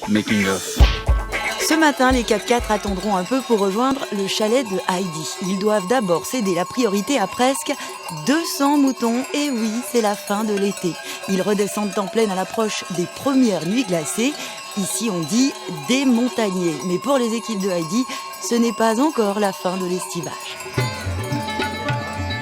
Making of. Ce matin, les 4x4 attendront un peu pour rejoindre le chalet de Heidi. Ils doivent d'abord céder la priorité à presque 200 moutons. Et oui, c'est la fin de l'été. Ils redescendent en plaine à l'approche des premières nuits glacées. Ici, on dit des montagnais. Mais pour les équipes de Heidi, ce n'est pas encore la fin de l'estivage.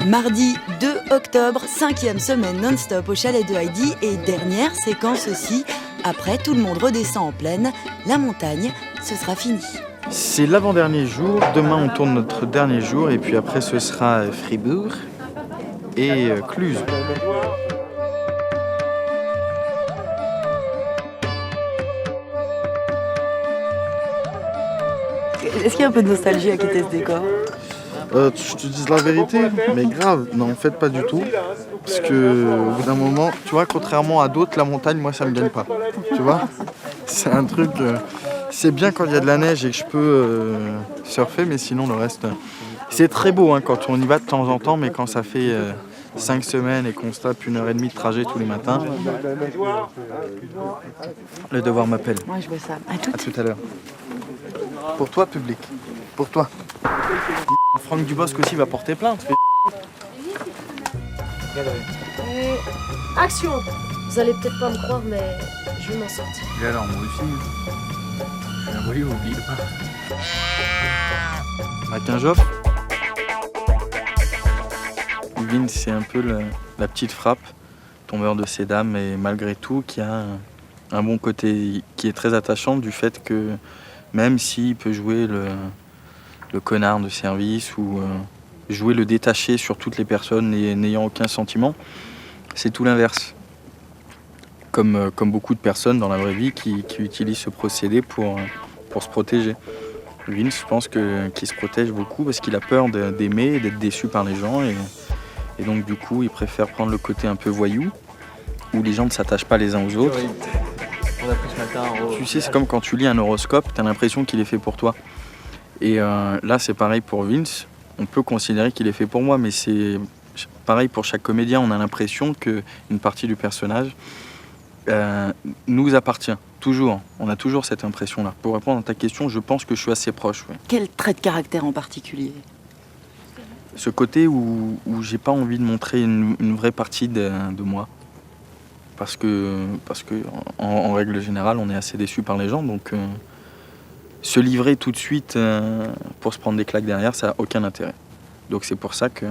Mardi 2 octobre, 5e semaine non-stop au chalet de Heidi et dernière séquence aussi. Après, tout le monde redescend en plaine. La montagne, ce sera fini. C'est l'avant-dernier jour. Demain, on tourne notre dernier jour. Et puis après, ce sera Fribourg et Cluse. Est-ce qu'il y a un peu de nostalgie à quitter ce décor ? Je te dis la vérité, mais grave, non en fait pas du tout. Parce que au bout d'un moment, tu vois, contrairement à d'autres, la montagne, moi ça me gagne pas. Tu vois, c'est un truc. C'est bien quand il y a de la neige et que je peux surfer, mais sinon le reste. C'est très beau hein, quand on y va de temps en temps, mais quand ça fait 5 semaines et qu'on se tape 1h30 de trajet tous les matins, le devoir m'appelle. Moi je vois ça. À À tout à l'heure. Pour toi, public. Pour toi. Franck Dubosc aussi va porter plainte. Action! Vous allez peut-être pas me croire, mais je vais m'en sortir. Et alors, moi aussi. Je suis un voyou, oublie pas. Avec un job. Vince, c'est un peu la petite frappe, tombeur de ces dames, et malgré tout, qui a un bon côté qui est très attachant du fait que même s'il peut jouer le connard de service ou jouer le détaché sur toutes les personnes n'ayant aucun sentiment, c'est tout l'inverse. Comme beaucoup de personnes dans la vraie vie qui utilisent ce procédé pour se protéger. Vince, je pense qu'il se protège beaucoup parce qu'il a peur d'aimer et d'être déçu par les gens. Et donc du coup, il préfère prendre le côté un peu voyou, où les gens ne s'attachent pas les uns aux autres. Tu sais, c'est comme quand tu lis un horoscope, tu as l'impression qu'il est fait pour toi. Et là, c'est pareil pour Vince. On peut considérer qu'il est fait pour moi, mais c'est pareil pour chaque comédien. On a l'impression qu'une partie du personnage nous appartient. Toujours. On a toujours cette impression-là. Pour répondre à ta question, je pense que je suis assez proche. Ouais. Quel trait de caractère en particulier ? Ce côté où j'ai pas envie de montrer une vraie partie de moi. Parce que en règle générale, on est assez déçu par les gens. Donc se livrer tout de suite pour se prendre des claques derrière, ça n'a aucun intérêt. Donc c'est pour ça que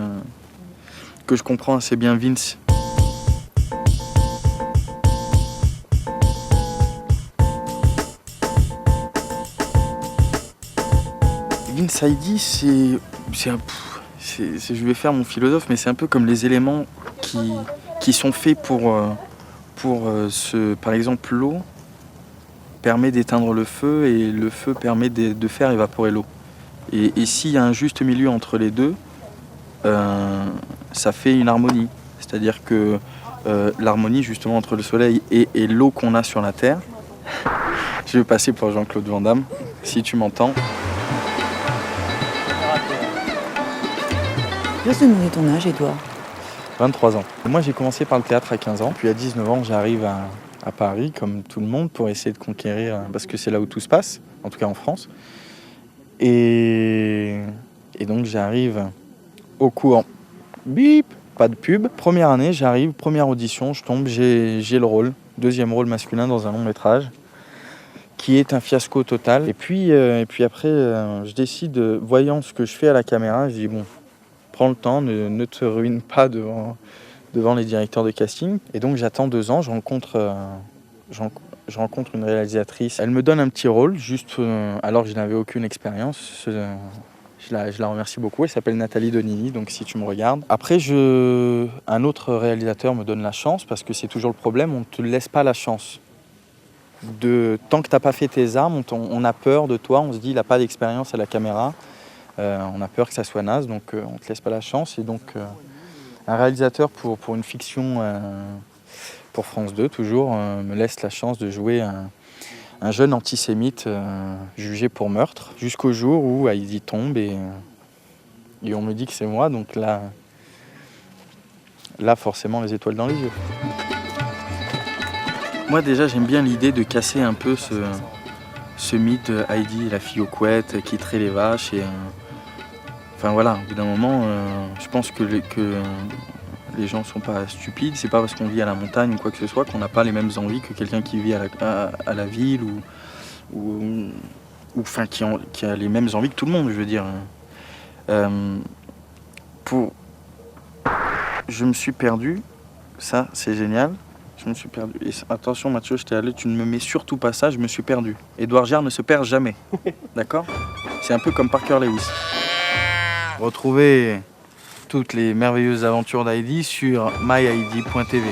je comprends assez bien Vince. Vince Heidi, je vais faire mon philosophe, mais c'est un peu comme les éléments qui sont faits par exemple, l'eau permet d'éteindre le feu et le feu permet de faire évaporer l'eau. Et s'il y a un juste milieu entre les deux, ça fait une harmonie. C'est-à-dire que l'harmonie justement entre le soleil et l'eau qu'on a sur la terre. Je vais passer pour Jean-Claude Van Damme, si tu m'entends. Je te demander ton âge, Edouard. 23 ans. Moi, j'ai commencé par le théâtre à 15 ans. Puis à 19 ans, j'arrive à Paris, comme tout le monde, pour essayer de conquérir, parce que c'est là où tout se passe, en tout cas en France. Et donc, j'arrive au cours. Bip, pas de pub. Première année, j'arrive, première audition, je tombe, j'ai le rôle. Deuxième rôle masculin dans un long métrage, qui est un fiasco total. Et puis après, je décide, voyant ce que je fais à la caméra, je dis bon, prends le temps, ne te ruine pas devant les directeurs de casting. Et donc j'attends 2 ans, je rencontre une réalisatrice. Elle me donne un petit rôle, juste alors que je n'avais aucune expérience. Je la remercie beaucoup. Elle s'appelle Nathalie Donini, donc si tu me regardes. Après, un autre réalisateur me donne la chance, parce que c'est toujours le problème, on ne te laisse pas la chance. Tant que tu n'as pas fait tes armes, on a peur de toi, on se dit il n'a pas d'expérience à la caméra. On a peur que ça soit naze, donc on ne te laisse pas la chance. Et donc, un réalisateur pour une fiction, pour France 2 toujours, me laisse la chance de jouer un jeune antisémite jugé pour meurtre, jusqu'au jour où Heidi tombe et on me dit que c'est moi. Donc là, forcément, les étoiles dans les yeux. Moi déjà, j'aime bien l'idée de casser un peu ce mythe de Heidi, la fille aux couettes, qui traite les vaches. Et, enfin voilà, au bout d'un moment, je pense que les gens sont pas stupides. C'est pas parce qu'on vit à la montagne ou quoi que ce soit qu'on n'a pas les mêmes envies que quelqu'un qui vit à la ville ou enfin qui a les mêmes envies que tout le monde, je veux dire. Je me suis perdu, ça c'est génial. Je me suis perdu. Et attention Mathieu, je t'ai allé, tu ne me mets surtout pas ça, je me suis perdu. Édouard Giard ne se perd jamais. D'accord? C'est un peu comme Parker Lewis. Retrouvez toutes les merveilleuses aventures d'Heidi sur myheidi.tv.